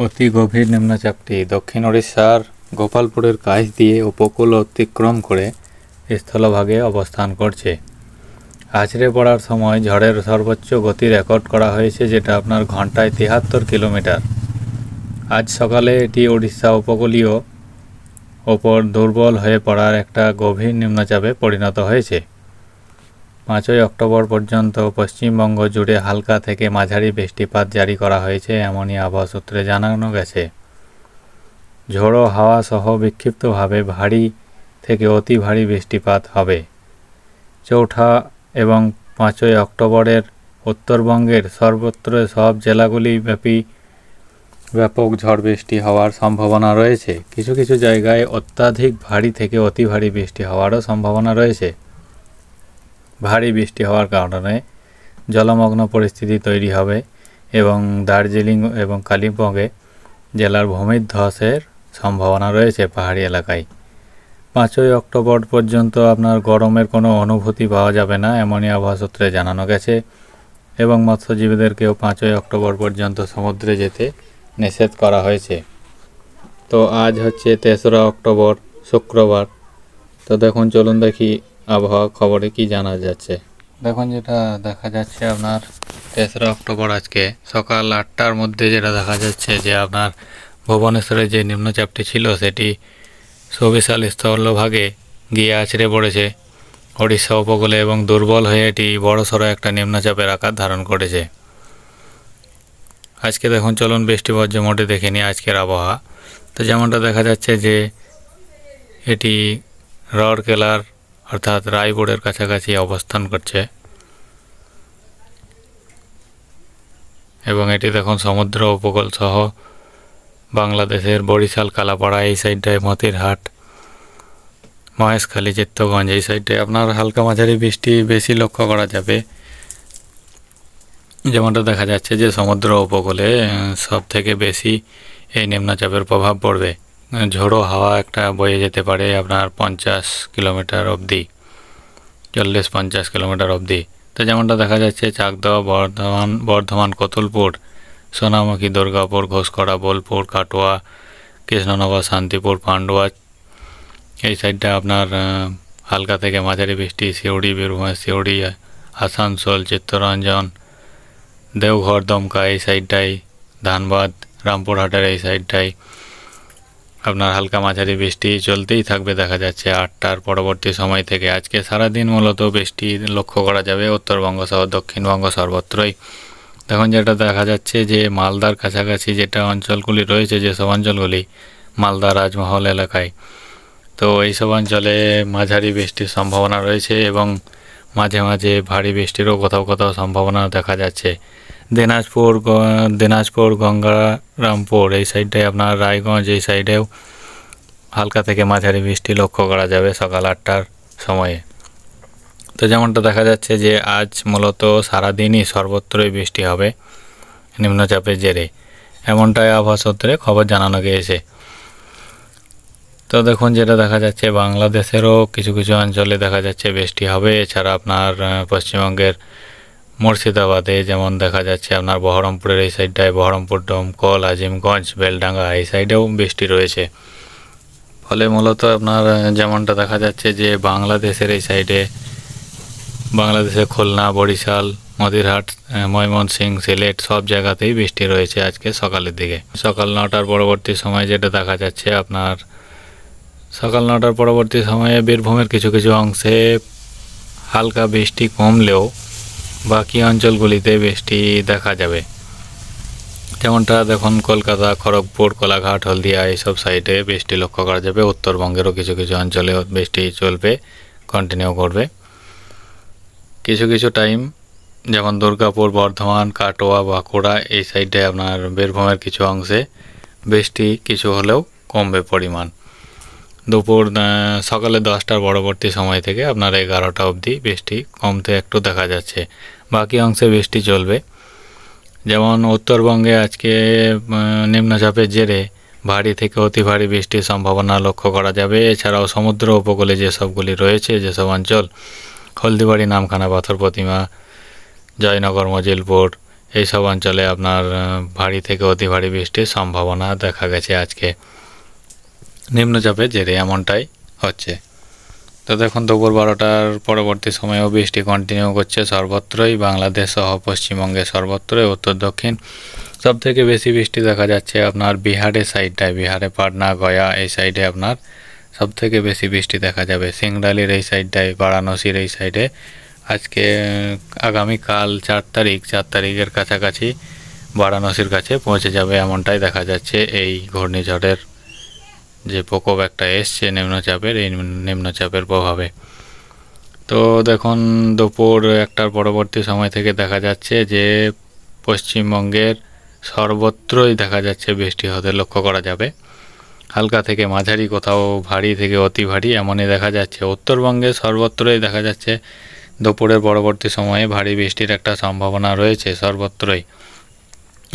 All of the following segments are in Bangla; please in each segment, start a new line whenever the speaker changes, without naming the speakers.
অতি গভীর নিম্নচাপটি দক্ষিণ ওড়িশার গোপালপুরের কাছ দিয়ে উপকূল অতিক্রম করে স্থলভাগে অবস্থান করছে। আছড়ে পড়ার সময় ঝড়ের সর্বোচ্চ গতি রেকর্ড করা হয়েছে, যেটা আপনার ঘন্টায় ৭৩ কিলোমিটার। আজ সকালে এটি ওড়িশা উপকূলীয় ওপর দুর্বল হয়ে পড়ার একটা গভীর নিম্নচাপে পরিণত হয়েছে। ৫ই অক্টোবর পর্যন্ত পশ্চিমবঙ্গ জুড়ে হালকা থেকে মাঝারি বৃষ্টিপাত জারি করা হয়েছে, এমনই আবহাওয়া সূত্রে জানানো গেছে। ঝোড়ো হাওয়া সহ বিক্ষিপ্তভাবে ভারী থেকে অতি ভারী বৃষ্টিপাত হবে। ৪ঠা এবং ৫ই অক্টোবরের উত্তরবঙ্গের সর্বত্র সব জেলাগুলি ব্যাপক ঝড় বৃষ্টি হওয়ার সম্ভাবনা রয়েছে। কিছু কিছু জায়গায় অত্যাধিক ভারী থেকে অতি ভারী বৃষ্টি হওয়ারও সম্ভাবনা রয়েছে। ভারী বৃষ্টি হওয়ার কারণে জলমগ্ন পরিস্থিতি তৈরি হবে এবং দার্জিলিং এবং কালিম্পংয়ে জেলার ভূমিধসের সম্ভাবনা রয়েছে পাহাড়ি এলাকায়। ৫ই অক্টোবর পর্যন্ত আপনার গরমের কোনো অনুভূতি পাওয়া যাবে না, এমনই আবহাওয়া সূত্রে জানানো গেছে এবং মৎস্যজীবীদেরকেও ৫ই অক্টোবর পর্যন্ত সমুদ্রে যেতে নিষেধ করা হয়েছে। তো আজ হচ্ছে ৩রা অক্টোবর, শুক্রবার। তো দেখুন, চলুন দেখি আবহাওয়া খবরে কি জানা যাচ্ছে। দেখুন, যেটা দেখা যাচ্ছে আপনার ৩রা অক্টোবর আজকে সকাল ৮টার মধ্যে যেটা দেখা যাচ্ছে যে আপনার ভুবনেশ্বরে যে নিম্নচাপটি ছিল সেটি সুবিশাল স্থলভাগে গিয়ে আছড়ে পড়েছে ওড়িশা উপকূলে এবং দুর্বল হয়ে এটি বড়সড় একটা নিম্নচাপের আকার ধারণ করেছে। আজকে দেখুন, চলুন বৃষ্টি মোটে দেখে নিই আজকের আবহাওয়া। তো যেমনটা দেখা যাচ্ছে যে এটি রাউরকেলার অর্থাৎ রায়পুরের কাছাকাছি অবস্থান করছে এবং এটি দেখুন সমুদ্র উপকূল সহ বাংলাদেশের বরিশাল, কালাপাড়া এই সাইডটায়, মতিরহাট, মহেশখালী, চিত্তগঞ্জ এই সাইডটায় আপনার হালকা মাঝারি বৃষ্টি বেশি লক্ষ্য করা যাবে। যেমনটা দেখা যাচ্ছে যে সমুদ্র উপকূলে সব থেকে বেশি এই নিম্নচাপের প্রভাব পড়বে। ঝোড়ো হাওয়া একটা বয়ে যেতে পারে আপনার ৫০ কিলোমিটার অবধি, ৪০-৫০ কিলোমিটার অবধি। তো যেমনটা দেখা যাচ্ছে চাকদহ, বর্ধমান, কতুলপুর, সোনামুখী, দুর্গাপুর, ঘোষকরা, বোলপুর, কাটোয়া, কৃষ্ণনগর, শান্তিপুর, পান্ডুয়া এই সাইডটা আপনার হালকা থেকে মাঝারি বৃষ্টি। সিউড়ি, বীরভূম, সিউড়ি, আসানসোল, চিত্তরঞ্জন, দেওঘর, দমকা এই সাইডটাই, ধানবাদ, রামপুরহাটের এই সাইডটাই আপনার হালকা মাঝারি বৃষ্টি চলতেই থাকবে দেখা যাচ্ছে ৮টার পরবর্তী সময় থেকে। আজকে সারাদিন মূলত বৃষ্টি লক্ষ্য করা যাবে উত্তরবঙ্গ সহ দক্ষিণবঙ্গ সর্বত্রই। দেখুন, যেটা দেখা যাচ্ছে যে মালদার কাছাকাছি যেটা অঞ্চলগুলি রয়েছে, যেসব অঞ্চলগুলি মালদা, রাজমহল এলাকায়, তো এইসব অঞ্চলে মাঝারি বৃষ্টির সম্ভাবনা রয়েছে এবং মাঝে মাঝে ভারী বৃষ্টিরও কোথাও কোথাও সম্ভাবনা দেখা যাচ্ছে। দিনাজপুর, গঙ্গারামপুর এই সাইডটায় আপনার রায়গঞ্জ এই সাইডেও হালকা থেকে মাঝারি বৃষ্টি লক্ষ্য করা যাবে সকাল ৮টার সময়ে। তো যেমনটা দেখা যাচ্ছে যে আজ মূলত সারাদিনই সর্বত্রই বৃষ্টি হবে নিম্নচাপের জেরে, এমনটাই আবহাওয়া সূত্রে খবর জানানো গিয়েছে। তো দেখুন, যেটা দেখা যাচ্ছে বাংলাদেশেরও কিছু কিছু অঞ্চলে দেখা যাচ্ছে বৃষ্টি হবে। এছাড়া আপনার পশ্চিমবঙ্গের মুর্শিদাবাদে যেমন দেখা যাচ্ছে আপনার বহরমপুরের এই সাইডটায়, বহরমপুর, দমকল, আজিমগঞ্জ, বেলডাঙ্গা এই সাইডেও বৃষ্টি রয়েছে। ফলে মূলত আপনার যেমনটা দেখা যাচ্ছে যে বাংলাদেশের এই সাইডে, বাংলাদেশের খুলনা, বরিশাল, মতিরহাট, ময়মনসিংহ, সিলেট সব জায়গাতেই বৃষ্টি রয়েছে আজকে সকালের দিকে। সকাল ৯টার পরবর্তী সময় যেটা দেখা যাচ্ছে আপনার সকাল ৯টার পরবর্তী সময়ে বীরভূমের কিছু কিছু অংশে হালকা বৃষ্টি কমলেও বাকি অঞ্চলগুলিতে বৃষ্টি দেখা যাবে। যেমনটা দেখুন কলকাতা, খড়গপুর, কোলাঘাট, হলদিয়া এইসব সাইডে বৃষ্টি লক্ষ্য করা যাবে। উত্তরবঙ্গেরও কিছু কিছু অঞ্চলে বৃষ্টি চলবে, কন্টিনিউ করবে কিছু কিছু টাইম। যেমন দুর্গাপুর, বর্ধমান, কাটোয়া, বাঁকুড়া এই সাইডে আপনার বীরভূমের কিছু অংশে বৃষ্টি কিছু হলেও কমবে পরিমাণ। দুপুর সকালে 10টার পরবর্তী সময় থেকে আপনার 11টা অবধি বৃষ্টি কমতে একটু দেখা যাচ্ছে। বাকি অংশে বৃষ্টি চলবে। যেমন উত্তরবঙ্গে আজকে নিম্নচাপের জেরে ভারী থেকে অতি ভারী বৃষ্টির সম্ভাবনা লক্ষ্য করা যাবে। এছাড়াও সমুদ্র উপকূলে যেসবগুলি রয়েছে, যেসব অঞ্চল হলদিবাড়ি, নামখানা, পাথর প্রতিমা, জয়নগর, মজিলপুর এইসব অঞ্চলে আপনার ভারী থেকে অতি ভারী বৃষ্টির সম্ভাবনা দেখা গেছে আজকে। নিম্নচাপের জেরে এমনটাই হচ্ছে। তো দেখুন দুপুর 12টার পরবর্তী সময়েও বৃষ্টি কন্টিনিউ করছে সর্বত্রই, বাংলাদেশ সহ পশ্চিমবঙ্গে সর্বত্রই, উত্তর দক্ষিণ সব থেকে বেশি বৃষ্টি দেখা যাচ্ছে আপনার বিহারের সাইডটায়, বিহারে পাটনা গয়া এই সাইডে আপনার সব থেকে বেশি বৃষ্টি দেখা যাবে। সিংডালির এই সাইডটায়, বারাণসীর এই সাইডে আজকে আগামীকাল 4 তারিখের কাছাকাছি বারাণসীর কাছে পৌঁছে যাবে এমনটাই দেখা যাচ্ছে এই ঘূর্ণিঝড়ের যে প্রকোপ একটা এসছে নিম্নচাপের, এই নিম্নচাপের প্রভাবে। তো দেখুন দুপুর 1টার পরবর্তী সময় থেকে দেখা যাচ্ছে যে পশ্চিমবঙ্গের সর্বত্রই দেখা যাচ্ছে বৃষ্টি হতে লক্ষ্য করা যাবে। হালকা থেকে মাঝারি, কোথাও ভারী থেকে অতি ভারী এমনই দেখা যাচ্ছে। উত্তরবঙ্গে সর্বত্রই দেখা যাচ্ছে দুপুরের পরবর্তী সময়ে ভারী বৃষ্টির একটা সম্ভাবনা রয়েছে সর্বত্রই।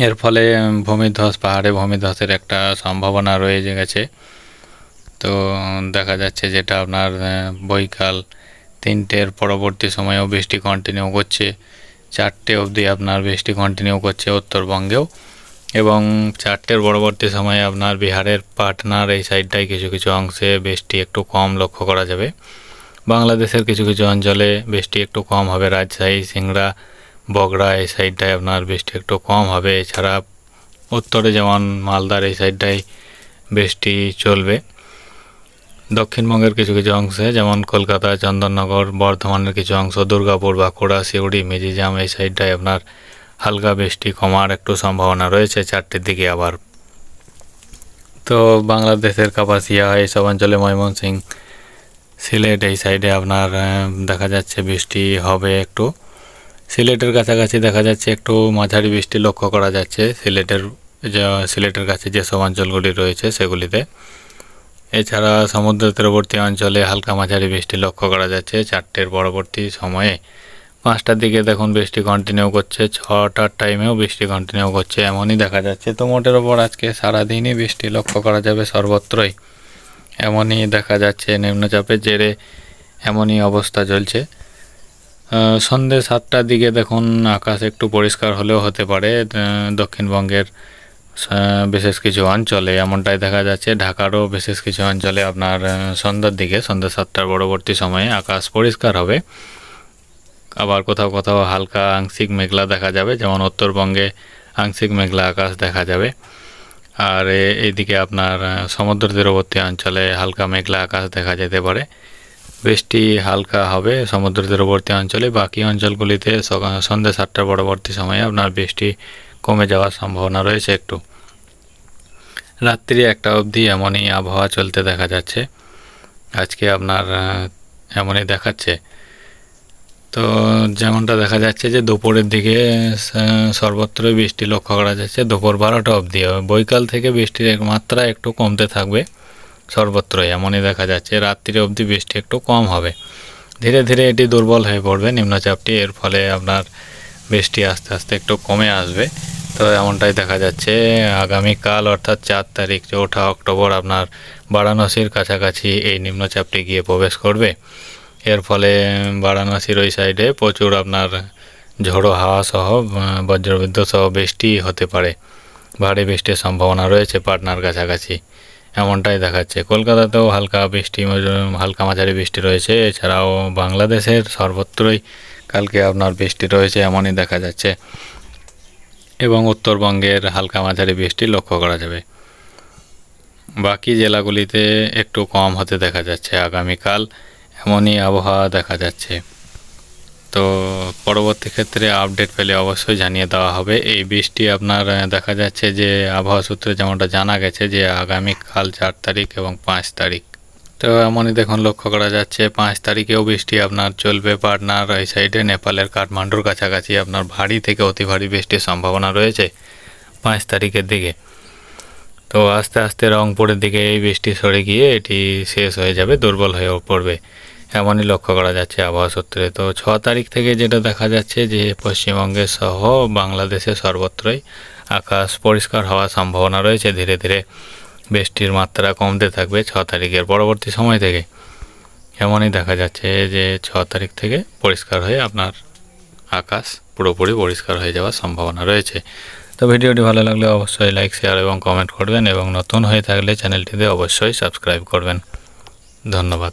এর ফলে ভূমিধস, পাহাড়ে ভূমিধসের একটা সম্ভাবনা রয়ে গেছে। তো দেখা যাচ্ছে যেটা আপনার বৈকাল 3টের পরবর্তী সময়েও বৃষ্টি কন্টিনিউ করছে, 4টে অবধি আপনার বৃষ্টি কন্টিনিউ করছে উত্তরবঙ্গেও, এবং 4টের পরবর্তী সময়ে আপনার বিহারের পাটনার এই সাইডটায় কিছু কিছু অংশে বৃষ্টি একটু কম লক্ষ্য করা যাবে। বাংলাদেশের কিছু কিছু অঞ্চলে বৃষ্টি একটু কম হবে, রাজশাহী, সিংড়া, বগড়া এই সাইডটায় আপনার বৃষ্টি একটু কম হবে। এছাড়া উত্তরে যেমন মালদার এই সাইডটায় বৃষ্টি চলবে। দক্ষিণবঙ্গের কিছু কিছু অংশে যেমন কলকাতা, চন্দননগর, বর্ধমানের কিছু অংশ, দুর্গাপুর, বাঁকুড়া, সিউড়ি, মিজিজাম এই সাইডটায় আপনার হালকা বৃষ্টি কমার একটু সম্ভাবনা রয়েছে 4টের দিকে আবার। তো বাংলাদেশের কাপাসিয়া এইসব অঞ্চলে, ময়মনসিংহ, সিলেট এই সাইডে আপনার দেখা যাচ্ছে বৃষ্টি হবে একটু। সিলেটের কাছাকাছি দেখা যাচ্ছে একটু মাঝারি বৃষ্টি লক্ষ্য করা যাচ্ছে সিলেটের কাছে যেসব অঞ্চলগুলি রয়েছে সেগুলিতে। এছাড়া সমুদ্র তীরবর্তী অঞ্চলে হালকা মাঝারি বৃষ্টি লক্ষ্য করা যাচ্ছে 4টের পরবর্তী সময়ে। 5টার দিকে দেখুন বৃষ্টি কন্টিনিউ করছে, 6টার টাইমেও বৃষ্টি কন্টিনিউ করছে এমনই দেখা যাচ্ছে। তো মোটের ওপর আজকে সারাদিনই বৃষ্টি লক্ষ্য করা যাবে সর্বত্রই, এমনই দেখা যাচ্ছে। নিম্নচাপের জেরে এমনই অবস্থা চলছে। সন্ধ্যে 7টার দিকে দেখুন আকাশ একটু পরিষ্কার হলেও হতে পারে দক্ষিণবঙ্গের বিশেষ কিছু অঞ্চলে, এমনটাই দেখা যাচ্ছে। ঢাকারও বিশেষ কিছু অঞ্চলে আপনার সন্ধ্যার দিকে, সন্ধ্যা 7টার পরবর্তী সময়ে আকাশ পরিষ্কার হবে। আবার কোথাও কোথাও হালকা আংশিক মেঘলা দেখা যাবে, যেমন উত্তরবঙ্গে আংশিক মেঘলা আকাশ দেখা যাবে। আর এইদিকে আপনার সমুদ্র তীরবর্তী অঞ্চলে হালকা মেঘলা আকাশ দেখা যেতে পারে। বৃষ্টি হালকা হবে সমুদ্র তীরবর্তী অঞ্চলে, বাকি অঞ্চলগুলিতে সন্ধ্যে 7টার পরবর্তী সময়ে আপনার বৃষ্টি কমে যাওয়ার সম্ভাবনা রয়েছে একটু। রাত্রি 1টা অবধি এমনই আবহাওয়া চলতে দেখা যাচ্ছে আজকে আপনার, এমনই দেখাচ্ছে। তো যেমনটা দেখা যাচ্ছে যে দুপুরের দিকে সর্বত্রই বৃষ্টি লক্ষ্য করা যাচ্ছে দুপুর 12টা অবধি। বৈকাল থেকে বৃষ্টির মাত্রা একটু কমতে থাকবে সর্বত্রই, এমনই দেখা যাচ্ছে। রাত্রি অবধি বৃষ্টি একটু কম হবে, ধীরে ধীরে এটি দুর্বল হয়ে পড়বে নিম্নচাপটি, এর ফলে আপনার বৃষ্টি আস্তে আস্তে একটু কমে আসবে। তো এমনটাই দেখা যাচ্ছে। আগামীকাল অর্থাৎ 4 তারিখ 4 অক্টোবর আপনার বারাণসীর কাছাকাছি এই নিম্নচাপটি গিয়ে প্রবেশ করবে। এর ফলে বারাণসীর ওই সাইডে প্রচুর আপনার ঝোড়ো হাওয়া সহ বজ্রবিদ্যুৎ সহ বৃষ্টি হতে পারে, ভারী বৃষ্টির সম্ভাবনা রয়েছে পাটনার কাছাকাছি, এমনটাই দেখাচ্ছে। কলকাতাতেও হালকা বৃষ্টি, হালকা মাঝারি বৃষ্টি রয়েছে। এছাড়াও বাংলাদেশের সর্বত্রই কালকে আপনার বৃষ্টি রয়েছে এমনই দেখা যাচ্ছে, এবং উত্তরবঙ্গের হালকা মাঝারি বৃষ্টি লক্ষ্য করা যাবে। বাকি জেলাগুলিতে একটু কম হতে দেখা যাচ্ছে আগামীকাল, এমনই আবহাওয়া দেখা যাচ্ছে। তো পরবর্তী ক্ষেত্রে আপডেট পেলে অবশ্যই জানিয়ে দেওয়া হবে। এই বৃষ্টি আপনার দেখা যাচ্ছে যে আবহাওয়া সূত্রে যেমনটা জানা গেছে যে আগামীকাল 4 তারিখ এবং 5 তারিখ, তো এমনই দেখুন লক্ষ্য করা যাচ্ছে 5 তারিখেও বৃষ্টি আপনার চলবে পাটনার এই সাইডে, নেপালের কাঠমান্ডুর কাছাকাছি আপনার ভারী থেকে অতি ভারী বৃষ্টির সম্ভাবনা রয়েছে 5 তারিখের দিকে। তো আস্তে আস্তে রংপুরের দিকে এই বৃষ্টি সরে গিয়ে এটি শেষ হয়ে যাবে, দুর্বল হয়ে পড়বে, এমনই লক্ষ্য করা যাচ্ছে আবহাওয়া সূত্রে। তো 6 তারিখ থেকে যেটা দেখা যাচ্ছে যে পশ্চিমবঙ্গের সহ বাংলাদেশে সর্বত্রই আকাশ পরিষ্কার হওয়ার সম্ভাবনা রয়েছে, ধীরে ধীরে বৃষ্টির মাত্রা কমতে থাকবে 6 তারিখের পরবর্তী সময় থেকে, এমনই দেখা যাচ্ছে যে 6 তারিখ থেকে পরিষ্কার হয়ে আপনার আকাশ পুরোপুরি পরিষ্কার হয়ে যাওয়ার সম্ভাবনা রয়েছে। তো ভিডিওটি ভালো লাগলে অবশ্যই লাইক, শেয়ার এবং কমেন্ট করবেন এবং নতুন হয়ে থাকলে চ্যানেলটিতে অবশ্যই সাবস্ক্রাইব করবেন। ধন্যবাদ।